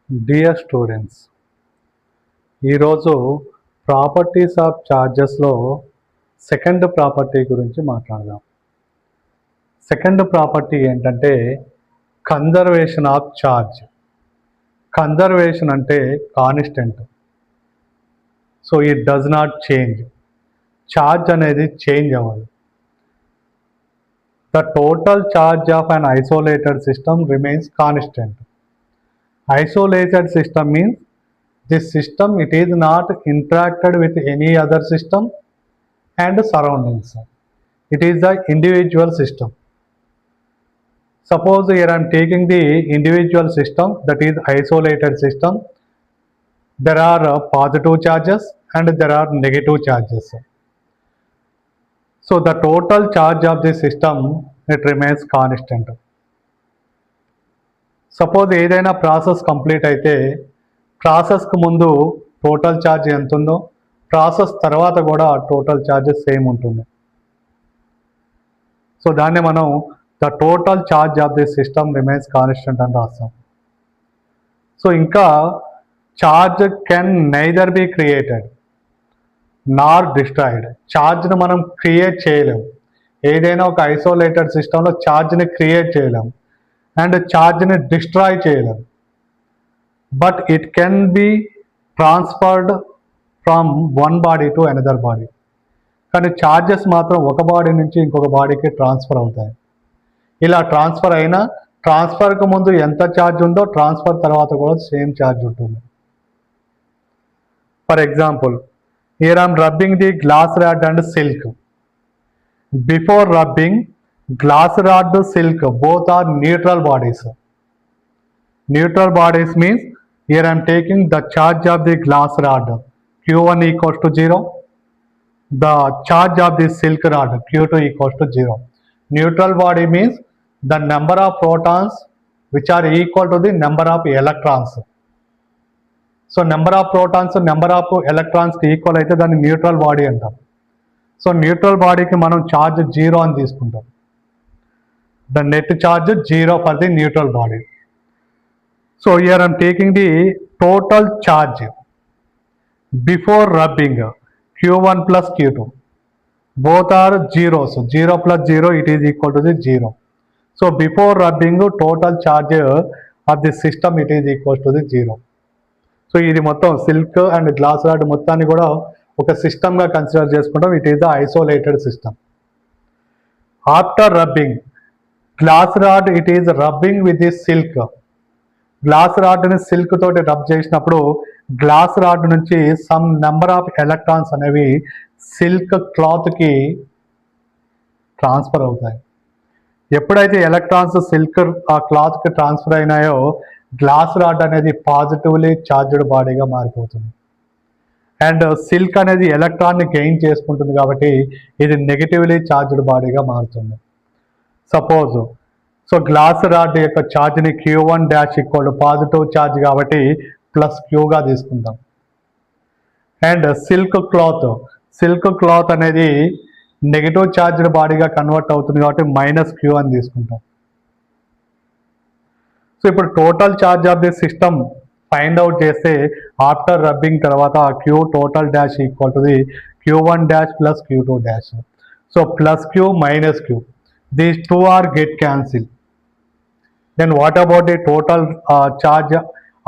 Dear students, ఈరోజు properties of ఛార్జెస్లో second property గురించి మాట్లాడదాం. సెకండ్ ప్రాపర్టీ ఏంటంటే కన్జర్వేషన్ ఆఫ్ ఛార్జ్. కన్జర్వేషన్ అంటే constant, so it does not change. Charge అనేది change అవ్వదు. The total charge of an isolated system remains constant. Isolated system means this system it is not interacted with any other system and surroundings. It is the individual system. Suppose here I am taking the individual system, that is isolated system. There are positive charges and there are negative charges. So the total charge of the system it remains constant. Suppose ఏదైనా process complete అయితే ప్రాసెస్కి ముందు total charge ఎంత ఉందో process తర్వాత కూడా total charges same ఉంటుంది. So దాన్ని మనం the total charge of the system remains constant అని రాస్తాం. సో ఇంకా charge can neither be created nor destroyed. ఛార్జ్ని మనం క్రియేట్ చేయలేం. ఏదైనా ఒక ఐసోలేటెడ్ సిస్టంలో ఛార్జ్ని క్రియేట్ చేయలేం అండ్ ఛార్జ్ని డిస్ట్రాయ్ చేయలేం. But it can be transferred from one body to another body. కానీ ఛార్జెస్ మాత్రం ఒక బాడీ నుంచి ఇంకొక బాడీకి ట్రాన్స్ఫర్ అవుతాయి. ఇలా ట్రాన్స్ఫర్ అయినా ట్రాన్స్ఫర్కి ముందు ఎంత ఛార్జ్ ఉందో ట్రాన్స్ఫర్ తర్వాత కూడా సేమ్ ఛార్జ్ ఉంటుంది. For example, here I'm rubbing the glass rod and silk. Before rubbing, glass rod, silk, both are neutral bodies. Neutral bodies means here I am taking the charge of the glass rod Q1 equals to 0, the charge of the silk rod Q2 equals to 0. Neutral body means the number of protons which are equal to the number of electrons. So number of protons number of electrons కి equal అయితే దాన్ని neutral body అంటాం. So neutral బాడీకి మనం charge 0 అని తీసుకుంటాం. The net charge is 0 for the neutral body. So here I am taking the total charge before rubbing Q1 plus Q2. Both are zeros. 0 plus 0 it is equal to the 0. So before rubbing total charge of the system it is equal to the 0. So ఇది మొత్తం silk and glass rod మొత్తాన్ని కూడా ఒక సిస్టమ్గా consider చేసుకుంటాం. It is the isolated system. After rubbing glass rod it is rubbing with the silk. Glass రాడ్ని silk తోటి rub చేసినప్పుడు గ్లాస్ రాడ్ నుంచి సమ్ నెంబర్ ఆఫ్ ఎలక్ట్రాన్స్ అనేవి సిల్క్ క్లాత్కి ట్రాన్స్ఫర్ అవుతాయి. ఎప్పుడైతే ఎలక్ట్రాన్స్ సిల్క్ ఆ క్లాత్కి ట్రాన్స్ఫర్ అయినాయో గ్లాస్ రాడ్ అనేది పాజిటివ్లీ ఛార్జ్డ్ బాడీగా మారిపోతుంది. అండ్ సిల్క్ అనేది ఎలక్ట్రాన్ని గెయిన్ చేసుకుంటుంది కాబట్టి ఇది నెగిటివ్లీ ఛార్జ్డ్ బాడీగా మారుతుంది. సపోజ్ సో గ్లాస్ రాడ్ యొక్క ఛార్జ్ని Q1 dash equal positive charge కాబట్టి ప్లస్ క్యూగా తీసుకుంటాం. అండ్ సిల్క్ క్లాత్ అనేది నెగిటివ్ ఛార్జ్డ్ బాడీగా కన్వర్ట్ అవుతుంది కాబట్టి మైనస్ క్యూ అని తీసుకుంటాం. సో ఇప్పుడు total charge of the system find out చేస్తే ఆఫ్టర్ రబ్బింగ్ తర్వాత Q total dash equal to the Q1 dash plus Q2 dash. So plus Q minus Q, these two are get cancelled. Then what about the total charge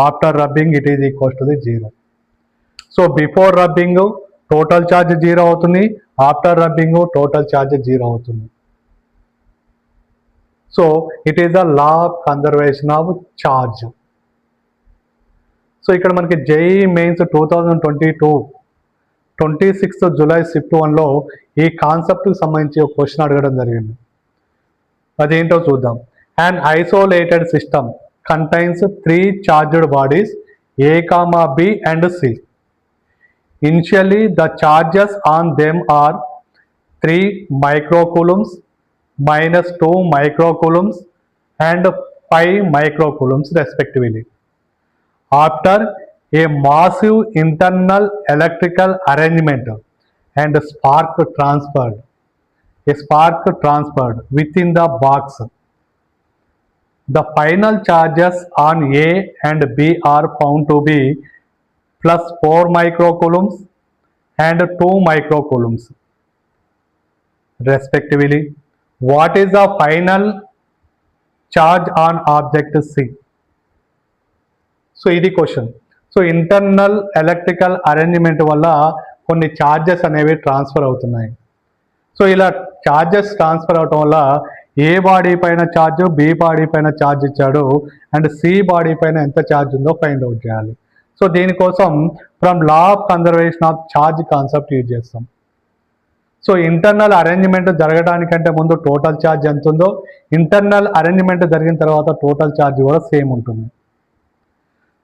after rubbing? It is equal to the 0. So before rubbing total charge 0 అవుతుంది, after rubbing total charge 0 అవుతుంది. So it is a law of conservation of charge. So ఇక్కడ మనకి JEE mains 2022 26th July Shift 1లో ఈ కాన్సెప్ట్కి సంబంధించి ఒక question అడగడం జరిగింది. అదేంటో చూద్దాం. An isolated system contains 3 charged bodies A, B and C. Initially the charges on them are 3 microcoulombs, minus 2 microcoulombs and 5 microcoulombs respectively. After a massive internal electrical arrangement and spark transferred within the box, the final charges on A and B are found to be plus 4 microcoulombs and 2 microcoulombs respectively. What is the final charge on object C? So ఇది question. So internal electrical arrangement వల్ల కొన్ని charges అనేవి transfer అవుతున్నాయి. So ఇలా charges transfer అవటం వల్ల A body పైన charge, B body పైన ఛార్జ్ ఇచ్చాడు అండ్ సి బాడీ పైన ఎంత ఛార్జ్ ఉందో ఫైండ్ అవుట్ చేయాలి. సో దీనికోసం from law of conservation of charge concept use చేస్తాం. సో ఇంటర్నల్ అరేంజ్మెంట్ జరగడానికంటే ముందు టోటల్ ఛార్జ్ ఎంత ఉందో, ఇంటర్నల్ అరేంజ్మెంట్ జరిగిన తర్వాత టోటల్ ఛార్జ్ కూడా సేమ్ ఉంటుంది.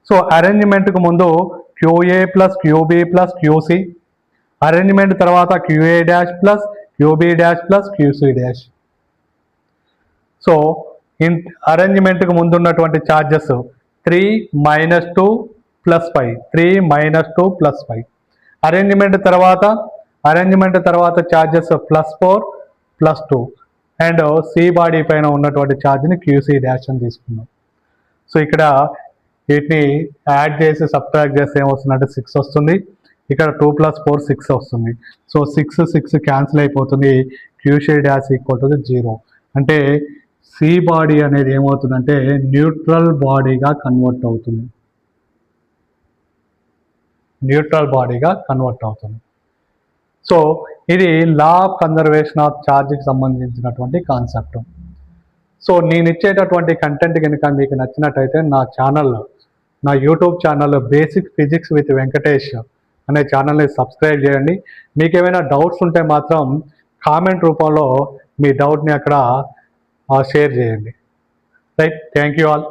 సో అరేంజ్మెంట్కు ముందు QA plus QB plus QC, arrangement తర్వాత QA dash plus QB dash plus QC dash. So అరేంజ్మెంట్కు ముందు ఉన్నటువంటి ఛార్జెస్ 3 - 2 + 5, 3 - 2 + 5. అరేంజ్మెంట్ తర్వాత ఛార్జెస్ +4 + 2 అండ్ సి బాడీ పైన ఉన్నటువంటి ఛార్జ్ని క్యూసి డాష్ అని తీసుకున్నాం. సో ఇక్కడ వీటిని యాడ్ చేసి సబ్ట్రాక్ట్ చేస్తే ఏమొస్తుందంటే 6 వస్తుంది. ఇక్కడ 2 + 4 6 వస్తుంది. సో 6 క్యాన్సిల్ అయిపోతుంది. QC dash = 0. అంటే సి బాడీ అనేది ఏమవుతుందంటే న్యూట్రల్ బాడీగా కన్వర్ట్ అవుతుంది. సో ఇది లా ఆఫ్ కన్జర్వేషన్ ఆఫ్ ఛార్జ్కి సంబంధించినటువంటి కాన్సెప్ట్. సో నేను ఇచ్చేటటువంటి కంటెంట్ కనుక మీకు నచ్చినట్టయితే నా YouTube channel basic physics with Venkatesh అనే ఛానల్ని సబ్స్క్రైబ్ చేయండి. మీకు ఏమైనా డౌట్స్ ఉంటే మాత్రం కామెంట్ రూపంలో మీ డౌట్ని అక్కడ షేర్ చేయండి. Right, thank you all.